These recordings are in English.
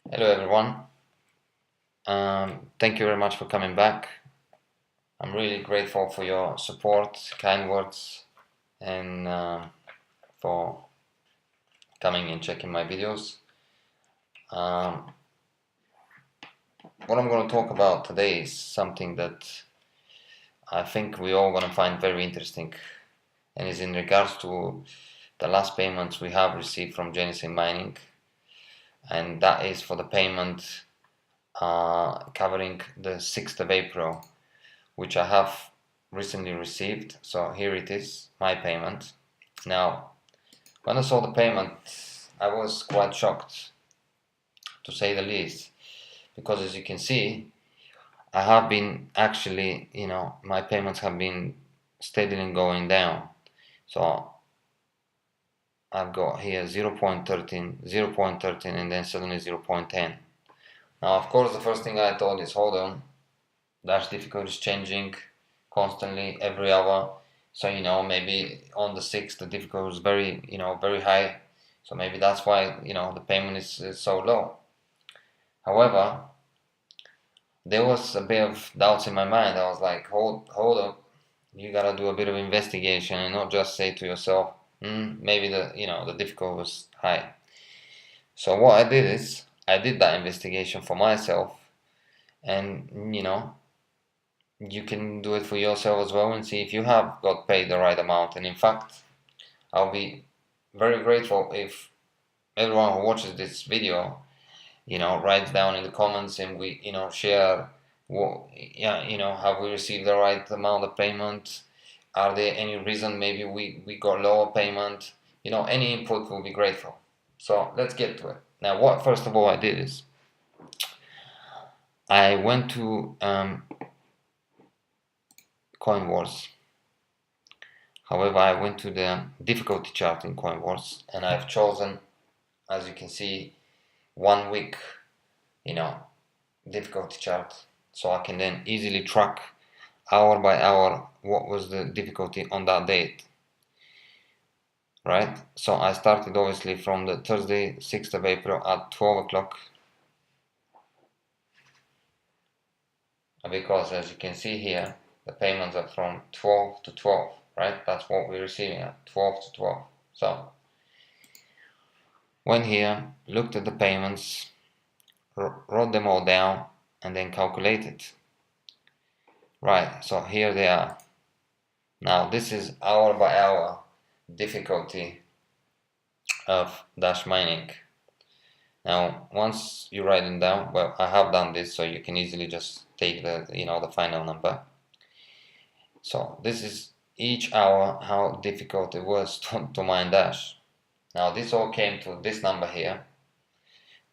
Hello everyone. Thank you very much for coming back. I'm really grateful for your support, kind words, and for coming and checking my videos. Um, what I'm going to talk about today is something that I think we all going to find very interesting, and is in regards to the last payments we have received from Genesis Mining, and that is for the payment covering the 6th of April, which I have recently received. So here it is, my payment. Now, when I saw the payment, I was quite shocked, to say the least, because as you can see, I have been actually, my payments have been steadily going down. So I've got here 0.13, 0.13, and then suddenly 0.10. Now, of course, the first thing I thought is, hold on, Dash difficulty is changing constantly every hour. So maybe on the 6th the difficulty was very high. So maybe that's why the payment is so low. However, there was a bit of doubts in my mind. I was like, hold up, you gotta do a bit of investigation and not just say to yourself, maybe the difficulty was high. So what I did is I did that investigation for myself, and you can do it for yourself as well and see if you have got paid the right amount. And in fact, I'll be very grateful if everyone who watches this video, writes down in the comments, and we, share what, yeah, have we received the right amount of payment? Are there any reason maybe we got lower payment? Any input will be grateful. So let's get to it. Now, what first of all I did is I went to CoinWars. However, I went to the difficulty chart in CoinWars, and I've chosen, as you can see, 1 week, difficulty chart, so I can then easily track hour by hour what was the difficulty on that date. Right? So I started obviously from the Thursday, 6th of April at 12 o'clock, because as you can see here, the payments are from 12 to 12, right? That's what we're receiving at 12 to 12. So went here, looked at the payments, wrote them all down, and then calculated. Right, so here they are. Now this is hour by hour difficulty of Dash mining. Now once you write them down, well, I have done this, so you can easily just take the final number. So this is each hour how difficult it was to mine Dash. Now this all came to this number here,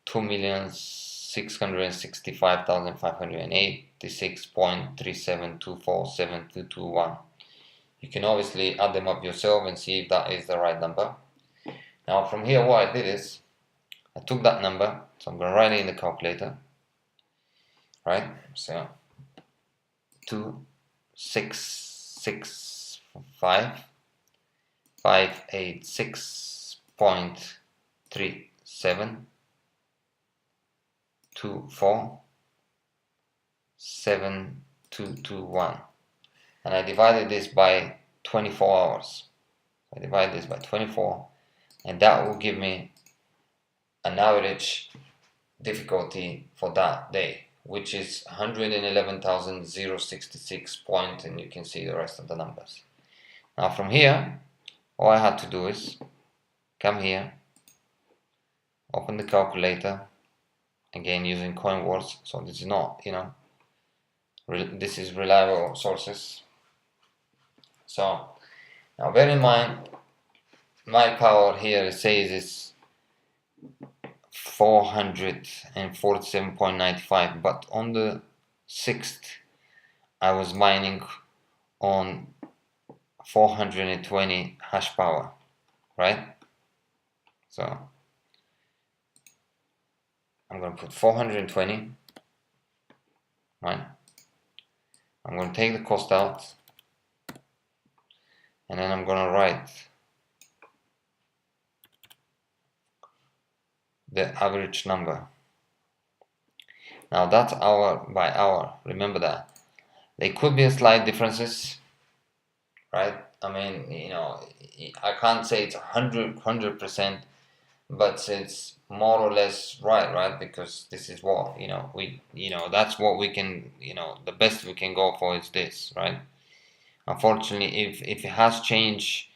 2,665,586.37247221. You can obviously add them up yourself and see if that is the right number. Now from here, what I did is I took that number, so I'm going to write it in the calculator, right? So 266,586.37247221, and I divided this by 24 hours. I divide this by 24, and that will give me an average difficulty for that day, which is 111,066 points, and you can see the rest of the numbers. Now from here, all I had to do is come here, open the calculator, again using CoinWars, so this is not, this is reliable sources. So now bear in mind, my power here says is 447.95, but on the 6th I was mining on 420 hash power, right? So I'm going to put 420, right? I'm going to take the cost out, and then I'm going to write the average number, Now that's hour by hour, remember that. There could be a slight differences, right? I mean, I can't say it's 100%, but it's more or less right? Because this is what, that's what we can, the best we can go for is this, right? Unfortunately, if it has changed,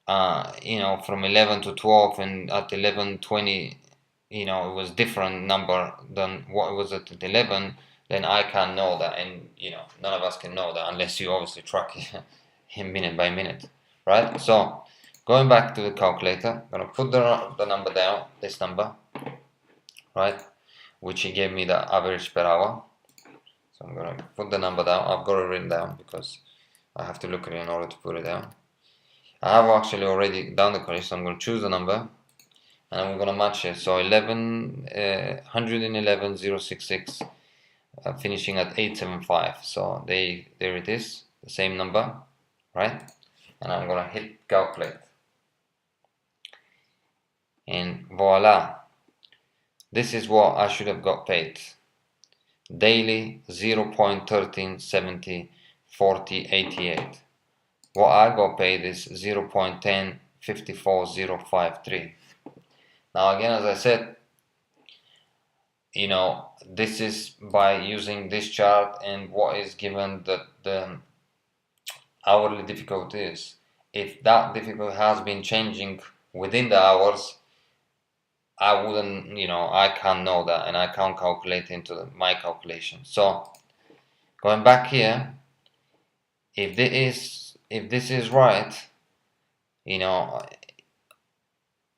from 11 to 12, and at 11:20, it was different number than what it was at 11, then I can't know that, and none of us can know that unless you obviously track him minute by minute, right? So going back to the calculator, I'm gonna put the number down, this number, right, which he gave me the average per hour. So I'm gonna put the number down. I've got it written down because I have to look at it in order to put it down. I have actually already done the correction, so I'm going to choose the number and I'm going to match it. So 111,066, finishing at 875. So there it is, the same number, right? And I'm going to hit calculate. And voila, this is what I should have got paid. Daily 0.1370 40 88. What I got paid is 0.10 54053. Now again, as I said, this is by using this chart and what is given the hourly difficulty is. If that difficulty has been changing within the hours, I wouldn't, I can't know that, and I can't calculate into my calculation. So going back here, if this is right,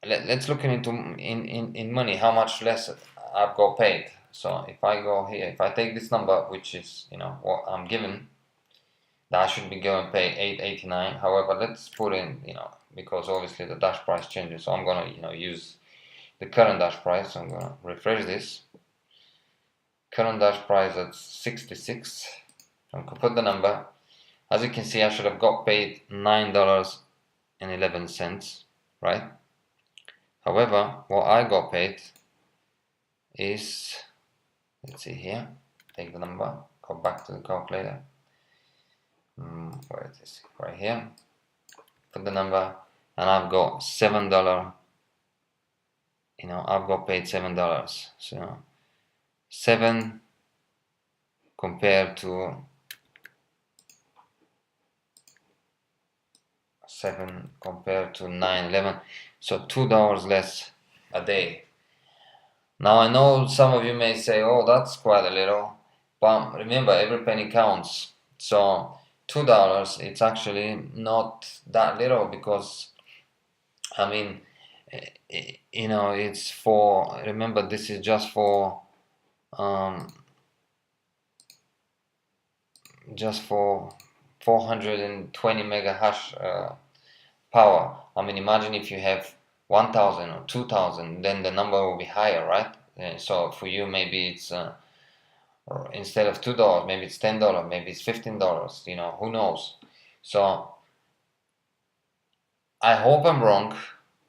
let's look into in money how much less I've got paid. So if I go here, if I take this number, which is what I'm given, that should be going pay 889. However, let's put in because obviously the dash price changes, so I'm gonna use the current dash price. So I'm gonna refresh this. Current dash price at 66. I'm gonna put the number. As you can see, I should have got paid $9.11, right? However, what I got paid is, let's see here, take the number, go back to the calculator, where it is, right here, put the number, and I've got $7, I've got paid $7, so 7 compared to 9.11, so $2 less a day. Now I know some of you may say, oh, that's quite a little, but remember, every penny counts. So $2, it's actually not that little, because I mean, it's for, remember, this is just for 420 mega hash power. I mean, imagine if you have 1,000 or 2,000, then the number will be higher, right? So for you, maybe it's instead of $2, maybe it's $10, maybe it's $15. Who knows? So I hope I'm wrong.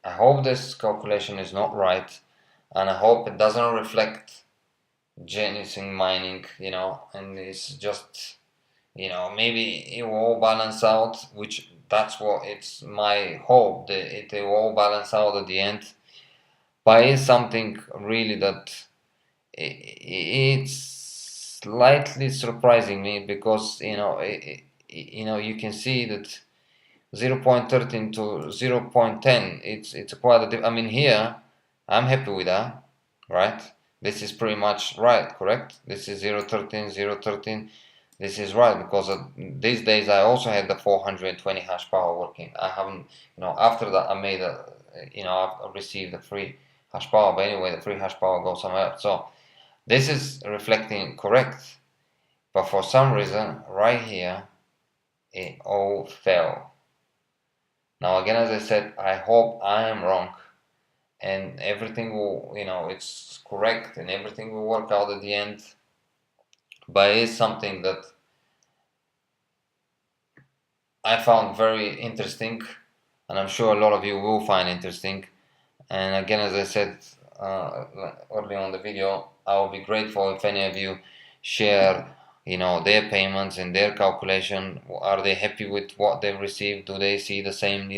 I hope this calculation is not right, and I hope it doesn't reflect Genesis Mining, and it's just, maybe it will all balance out, which that's what it's my hope, that it will all balance out at the end. But it's something really that it's slightly surprising me, because you can see that 0.13 to 0.10, it's quite a I mean, here I'm happy with that, right? This is pretty much right, correct? This is 0.13, 0.13. This is right, because these days I also had the 420 hash power working. I haven't, after that I made I've received the free hash power, but anyway, the free hash power goes somewhere else. So this is reflecting correct, but for some reason right here it all fell. Now again, as I said, I hope I am wrong and everything will, it's correct and everything will work out at the end. But it is something that I found very interesting, and I'm sure a lot of you will find interesting. And again, as I said, early on the video, I will be grateful if any of you share, their payments and their calculation. Are they happy with what they've received? Do they see the same,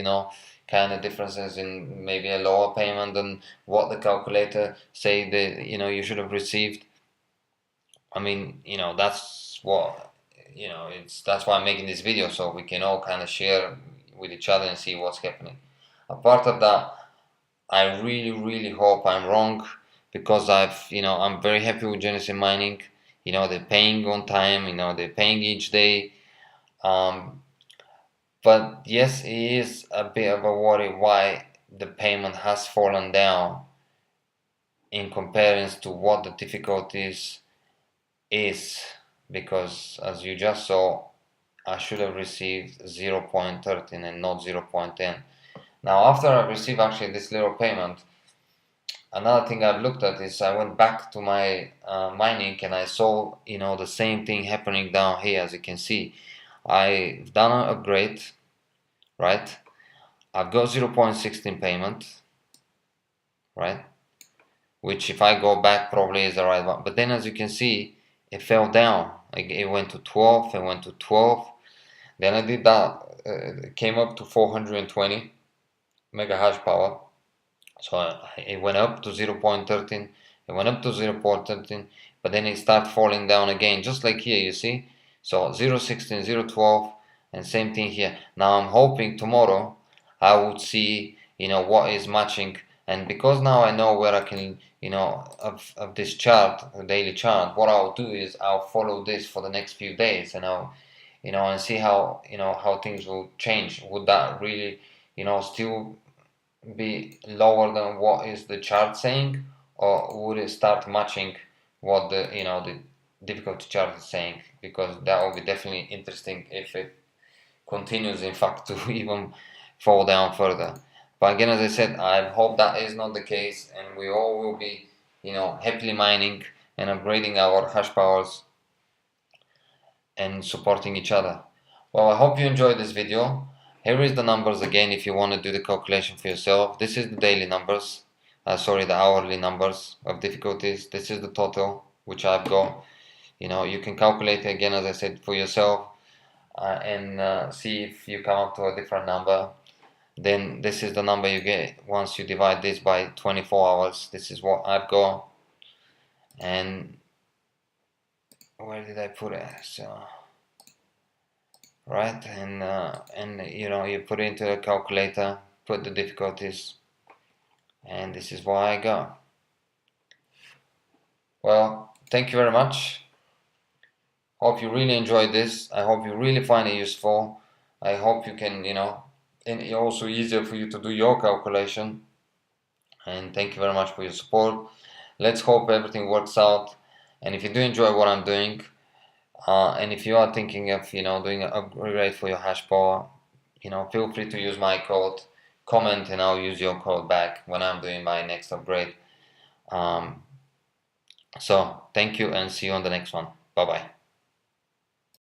kind of differences in maybe a lower payment than what the calculator say that, you should have received? I mean, that's what, that's why I'm making this video, so we can all kind of share with each other and see what's happening. Apart of that, I really, really hope I'm wrong, because I'm very happy with Genesis Mining. They're paying on time, they're paying each day. But yes, it is a bit of a worry why the payment has fallen down in comparison to what the difficulties is, because as you just saw, I should have received 0.13 and not 0.10. Now, after I received actually this little payment, another thing I've looked at is I went back to my mining, and I saw the same thing happening down here. As you can see, I've done an upgrade, right? I've got 0.16 payment, right, which if I go back probably is the right one. But then as you can see, it fell down. It went to 12, it went to 12. Then I did that, it came up to 420 mega hash power. So it went up to 0.13, it went up to 0.13, but then it started falling down again, just like here, you see. So 0.16, 0.12, and same thing here. Now I'm hoping tomorrow I would see, what is matching, and because now I know where I can, of this chart, the daily chart, what I'll do is I'll follow this for the next few days, and I'll, and see how, how things will change. Would that really, still be lower than what is the chart saying, or would it start matching what the difficulty chart is saying? Because that will be definitely interesting if it continues, in fact, to even fall down further. But again, as I said, I hope that is not the case, and we all will be, happily mining and upgrading our hash powers and supporting each other. Well, I hope you enjoyed this video. Here is the numbers again if you want to do the calculation for yourself. This is the daily numbers, the hourly numbers of difficulties. This is the total which I've got. You can calculate again, as I said, for yourself, and see if you come up to a different number. Then this is the number you get once you divide this by 24 hours. This is what I've got. And where did I put it? So, right, and you put it into a calculator, put the difficulties, and this is what I got. Well, thank you very much. Hope you really enjoyed this. I hope you really find it useful. I hope you can, and it's also easier for you to do your calculation. And thank you very much for your support. Let's hope everything works out. And if you do enjoy what I'm doing, and if you are thinking of, doing an upgrade for your hash power, feel free to use my code, comment, and I'll use your code back when I'm doing my next upgrade. So thank you, and see you on the next one. Bye bye.